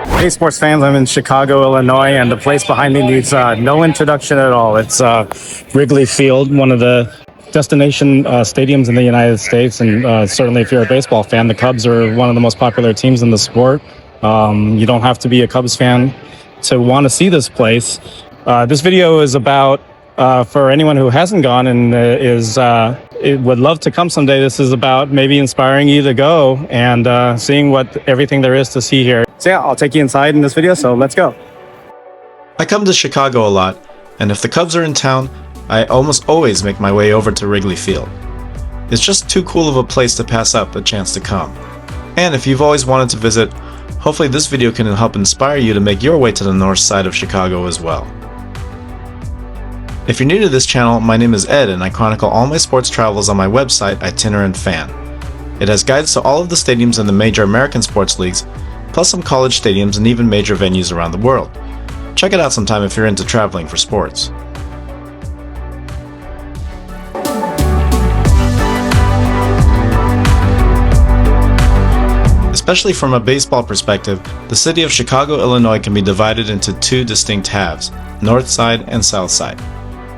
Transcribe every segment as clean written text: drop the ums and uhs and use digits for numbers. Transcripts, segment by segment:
Hey, sports fans, I'm in Chicago, Illinois, and the place behind me needs no introduction at all. It's Wrigley Field, one of the destination stadiums in the United States, and certainly if you're a baseball fan, the Cubs are one of the most popular teams in the sport. You don't have to be a Cubs fan to want to see this place. This video is about, for anyone who hasn't gone and would love to come someday, this is about maybe inspiring you to go and seeing everything there is to see here. So yeah, I'll take you inside in this video, so let's go. I come to Chicago a lot, and if the Cubs are in town, I almost always make my way over to Wrigley Field. It's just too cool of a place to pass up a chance to come. And if you've always wanted to visit, hopefully this video can help inspire you to make your way to the north side of Chicago as well. If you're new to this channel, my name is Ed and I chronicle all my sports travels on my website, Itinerant Fan. It has guides to all of the stadiums in the major American sports leagues, plus some college stadiums and even major venues around the world. Check it out sometime if you're into traveling for sports. Especially from a baseball perspective, the city of Chicago, Illinois can be divided into two distinct halves, north side and south side.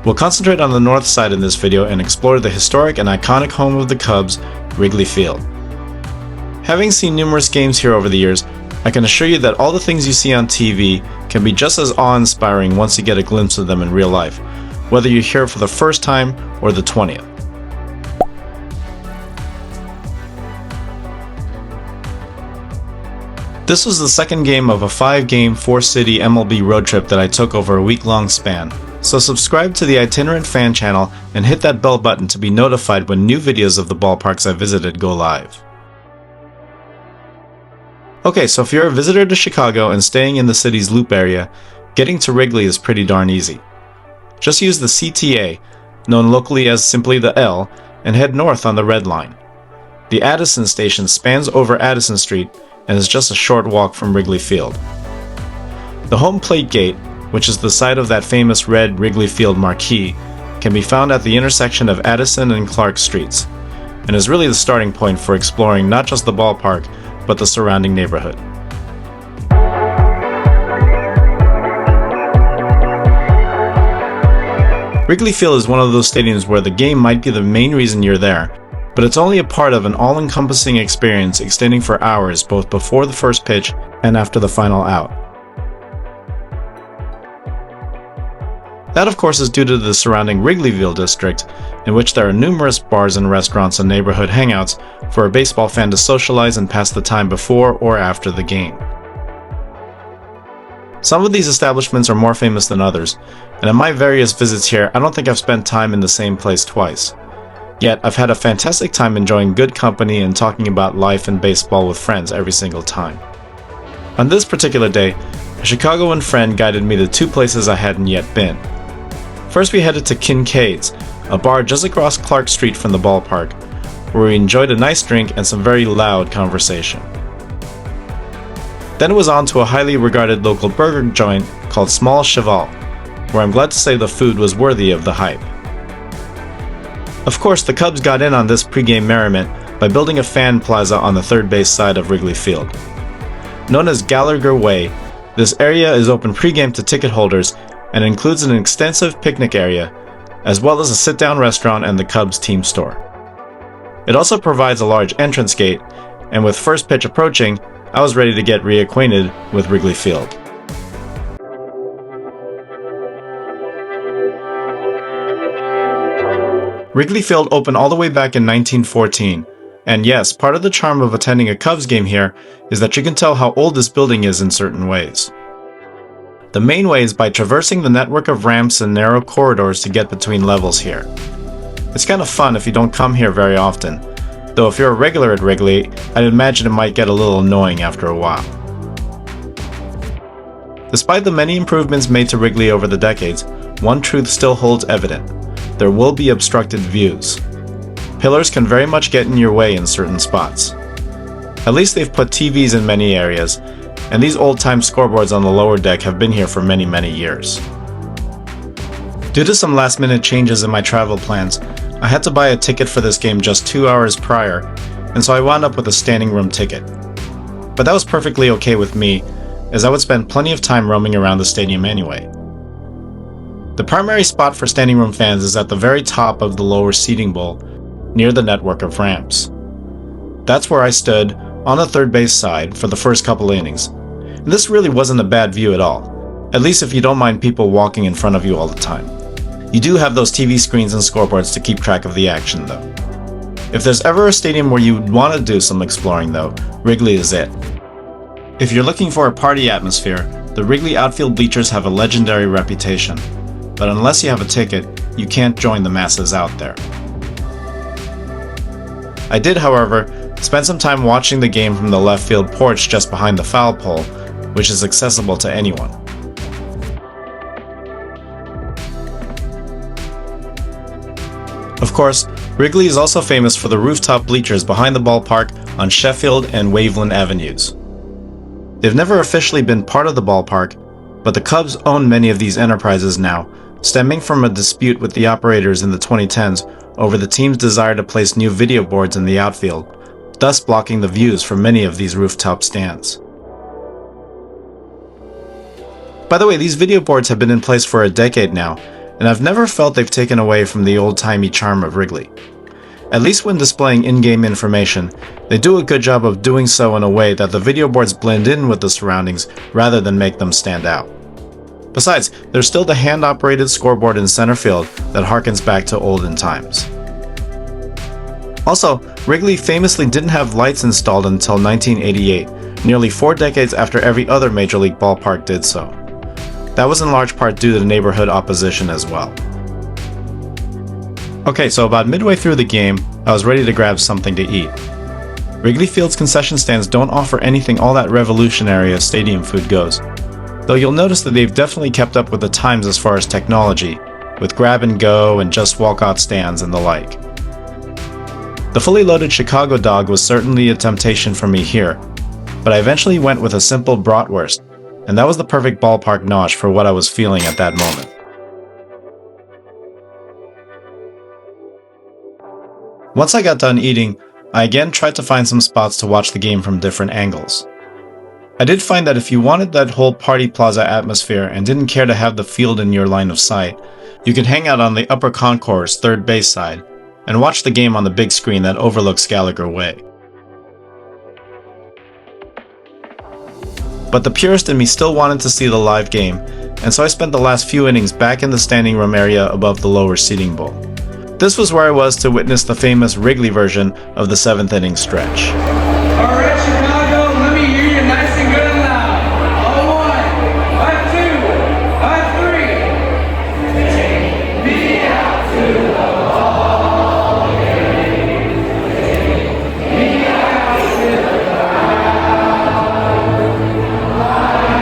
We'll concentrate on the north side in this video and explore the historic and iconic home of the Cubs, Wrigley Field. Having seen numerous games here over the years, I can assure you that all the things you see on TV can be just as awe-inspiring once you get a glimpse of them in real life, whether you're here for the first time or the 20th. This was the second game of a 5-game, 4-city MLB road trip that I took over a week-long span, so subscribe to the Itinerant Fan channel and hit that bell button to be notified when new videos of the ballparks I visited go live. Okay, so if you're a visitor to Chicago and staying in the city's Loop area, getting to Wrigley is pretty darn easy. Just use the CTA, known locally as simply the L, and head north on the Red Line. The Addison station spans over Addison Street and is just a short walk from Wrigley Field. The home plate gate, which is the site of that famous red Wrigley Field marquee, can be found at the intersection of Addison and Clark Streets, and is really the starting point for exploring not just the ballpark, but the surrounding neighborhood. Wrigley Field is one of those stadiums where the game might be the main reason you're there, but it's only a part of an all-encompassing experience extending for hours both before the first pitch and after the final out. That of course is due to the surrounding Wrigleyville district, in which there are numerous bars and restaurants and neighborhood hangouts for a baseball fan to socialize and pass the time before or after the game. Some of these establishments are more famous than others, and in my various visits here I don't think I've spent time in the same place twice. Yet I've had a fantastic time enjoying good company and talking about life and baseball with friends every single time. On this particular day, a Chicagoan friend guided me to two places I hadn't yet been. First we headed to Kincaid's, a bar just across Clark Street from the ballpark, where we enjoyed a nice drink and some very loud conversation. Then it was on to a highly regarded local burger joint called Small Cheval, where I'm glad to say the food was worthy of the hype. Of course, the Cubs got in on this pregame merriment by building a fan plaza on the third base side of Wrigley Field. Known as Gallagher Way, this area is open pregame to ticket holders and includes an extensive picnic area, as well as a sit-down restaurant and the Cubs team store. It also provides a large entrance gate, and with first pitch approaching, I was ready to get reacquainted with Wrigley Field. Wrigley Field opened all the way back in 1914, and yes, part of the charm of attending a Cubs game here is that you can tell how old this building is in certain ways. The main way is by traversing the network of ramps and narrow corridors to get between levels here. It's kind of fun if you don't come here very often, though if you're a regular at Wrigley, I'd imagine it might get a little annoying after a while. Despite the many improvements made to Wrigley over the decades, one truth still holds evident: there will be obstructed views. Pillars can very much get in your way in certain spots. At least they've put TVs in many areas, and these old-time scoreboards on the lower deck have been here for many, many years. Due to some last-minute changes in my travel plans, I had to buy a ticket for this game just 2 hours prior, and so I wound up with a standing room ticket. But that was perfectly okay with me, as I would spend plenty of time roaming around the stadium anyway. The primary spot for standing room fans is at the very top of the lower seating bowl, near the network of ramps. That's where I stood, on the third base side, for the first couple innings. And this really wasn't a bad view at all, at least if you don't mind people walking in front of you all the time. You do have those TV screens and scoreboards to keep track of the action though. If there's ever a stadium where you'd want to do some exploring though, Wrigley is it. If you're looking for a party atmosphere, the Wrigley outfield bleachers have a legendary reputation, but unless you have a ticket, you can't join the masses out there. I did, however, spend some time watching the game from the left field porch just behind the foul pole, which is accessible to anyone. Of course, Wrigley is also famous for the rooftop bleachers behind the ballpark on Sheffield and Waveland Avenues. They've never officially been part of the ballpark, but the Cubs own many of these enterprises now, stemming from a dispute with the operators in the 2010s over the team's desire to place new video boards in the outfield, thus blocking the views from many of these rooftop stands. By the way, these video boards have been in place for a decade now, and I've never felt they've taken away from the old-timey charm of Wrigley. At least when displaying in-game information, they do a good job of doing so in a way that the video boards blend in with the surroundings rather than make them stand out. Besides, there's still the hand-operated scoreboard in center field that harkens back to olden times. Also, Wrigley famously didn't have lights installed until 1988, nearly 4 decades after every other major league ballpark did so. That was in large part due to the neighborhood opposition as well. Okay, so about midway through the game, I was ready to grab something to eat. Wrigley Field's concession stands don't offer anything all that revolutionary as stadium food goes, though you'll notice that they've definitely kept up with the times as far as technology, with grab and go and just walk out stands and the like. The fully loaded Chicago dog was certainly a temptation for me here, but I eventually went with a simple bratwurst, and that was the perfect ballpark nosh for what I was feeling at that moment. Once I got done eating, I again tried to find some spots to watch the game from different angles. I did find that if you wanted that whole party plaza atmosphere and didn't care to have the field in your line of sight, you could hang out on the upper concourse third base side and watch the game on the big screen that overlooks Gallagher Way. But the purist in me still wanted to see the live game, and so I spent the last few innings back in the standing room area above the lower seating bowl. This was where I was to witness the famous Wrigley version of the 7th inning stretch. All right, Chicago, let me hear you nice and good and loud. All one, all two, all three. Take me out to the ball game. Take me out to the crowd. I'll be as a backer. I don't care if I ever get back over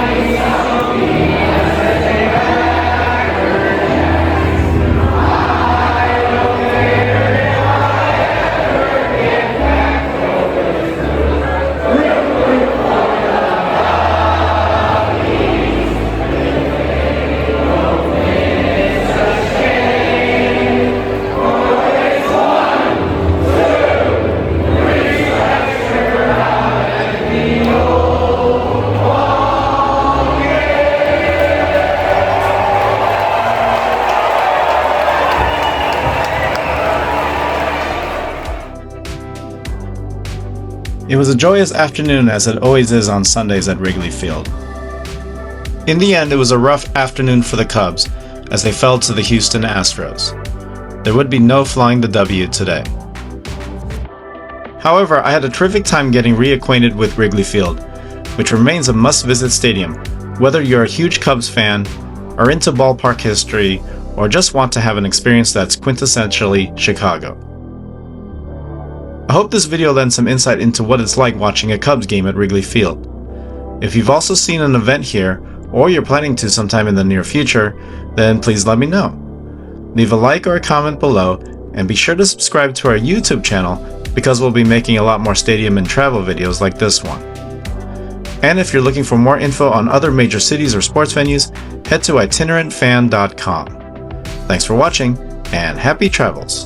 It was a joyous afternoon as it always is on Sundays at Wrigley Field. In the end, it was a rough afternoon for the Cubs as they fell to the Houston Astros. There would be no flying the W today. However, I had a terrific time getting reacquainted with Wrigley Field, which remains a must-visit stadium, whether you're a huge Cubs fan, are into ballpark history, or just want to have an experience that's quintessentially Chicago. I hope this video lends some insight into what it's like watching a Cubs game at Wrigley Field. If you've also seen an event here, or you're planning to sometime in the near future, then please let me know. Leave a like or a comment below, and be sure to subscribe to our YouTube channel because we'll be making a lot more stadium and travel videos like this one. And if you're looking for more info on other major cities or sports venues, head to itinerantfan.com. Thanks for watching, and happy travels!